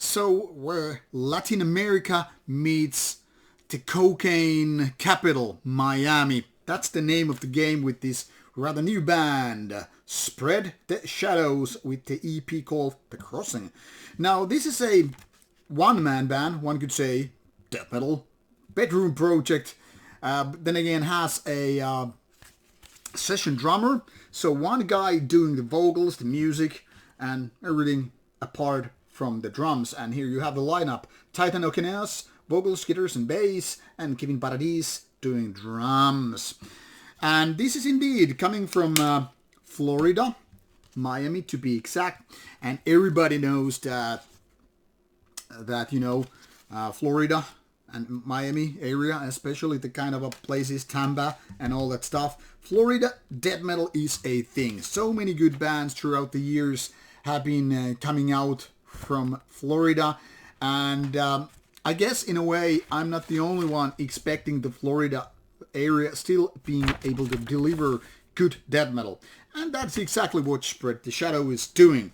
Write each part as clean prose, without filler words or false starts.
So where Latin America meets the cocaine capital, Miami. That's the name of the game with this rather new band, Spread the Shadows, with the EP called The Crossing. Now this is a one-man band, one could say, death metal, bedroom project. Then again has a session drummer, so one guy doing the vocals, the music, and everything apart from the drums. And here you have the lineup: Titan Okeneas, vocals, guitars and bass, and Kevin Paradis doing drums. And this is indeed coming from Florida, Miami to be exact. And everybody knows that Florida and Miami area, especially the kind of a places, Tampa and all that stuff. Florida death metal is a thing. So many good bands throughout the years have been coming out from Florida, and I guess in a way I'm not the only one expecting the Florida area still being able to deliver good death metal, and that's exactly what Spread the Shadow is doing.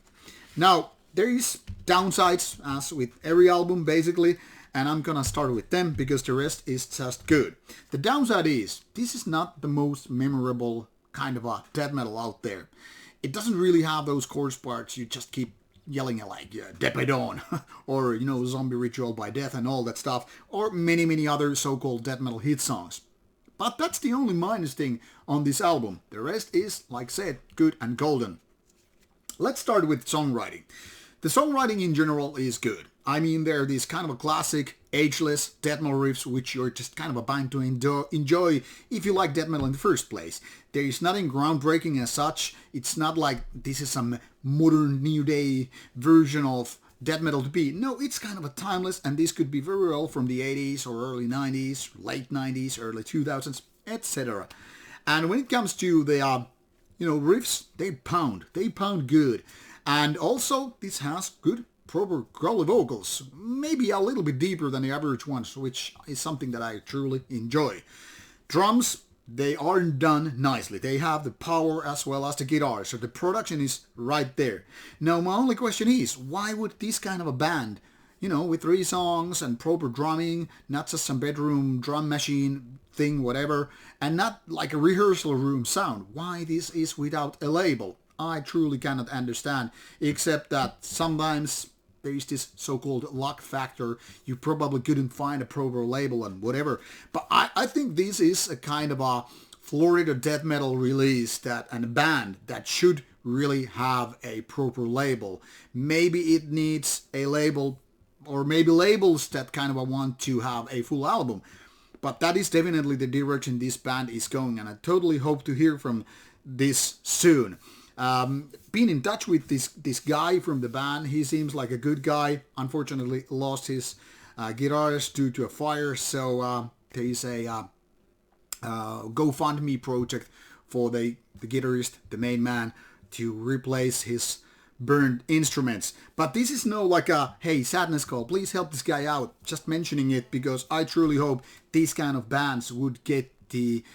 Now there is downsides, as with every album basically, and I'm gonna start with them because the rest is just good. The downside is this is not the most memorable kind of a death metal out there. It doesn't really have those chorus parts you just keep yelling at, like Death by Dawn or Zombie Ritual by Death and all that stuff, or many other so-called death metal hit songs. But that's the only minus thing on this album. The rest is, like said, good and golden. Let's start with songwriting. The songwriting in general is good. I mean, there are these kind of a classic, ageless death metal riffs which you're just kind of bound to enjoy if you like death metal in the first place. There is nothing groundbreaking as such. It's not like this is some modern new day version of death metal to be. No, it's kind of a timeless, and this could be very well from the 80s or early 90s, late 90s, early 2000s, etc. And when it comes to the riffs, they pound good. And also this has good proper growly vocals, maybe a little bit deeper than the average ones, which is something that I truly enjoy. Drums, they are done nicely. They have the power as well as the guitar, so the production is right there. Now my only question is, why would this kind of a band, with 3 songs and proper drumming, not just some bedroom drum machine thing, whatever, and not like a rehearsal room sound, why this is without a label? I truly cannot understand, except that sometimes there is this so-called luck factor. You probably couldn't find a proper label and whatever. But I think this is a kind of a Florida death metal release and a band that should really have a proper label. Maybe it needs a label, or maybe labels that kind of want to have a full album. But that is definitely the direction this band is going, and I totally hope to hear from this soon. Been in touch with this guy from the band. He seems like a good guy. Unfortunately lost his guitarist due to a fire, so there is a GoFundMe project for the guitarist, the main man, to replace his burned instruments. But this is no like a, hey, sadness call, please help this guy out. Just mentioning it because I truly hope these kind of bands would get the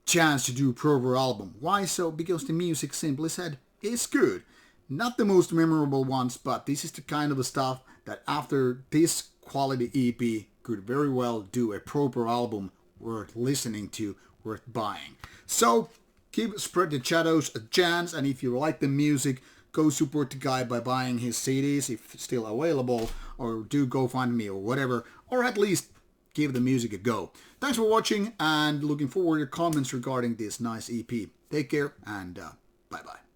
chance to do a proper album. Why so? Because the music, simply said, is good. Not the most memorable ones, but this is the kind of a stuff that after this quality EP could very well do a proper album worth listening to, worth buying. So give Spread the Shadows a chance, and if you like the music, go support the guy by buying his CDs if still available, or do GoFundMe or whatever, or at least give the music a go. Thanks for watching, and looking forward to your comments regarding this nice EP. Take care, and bye-bye.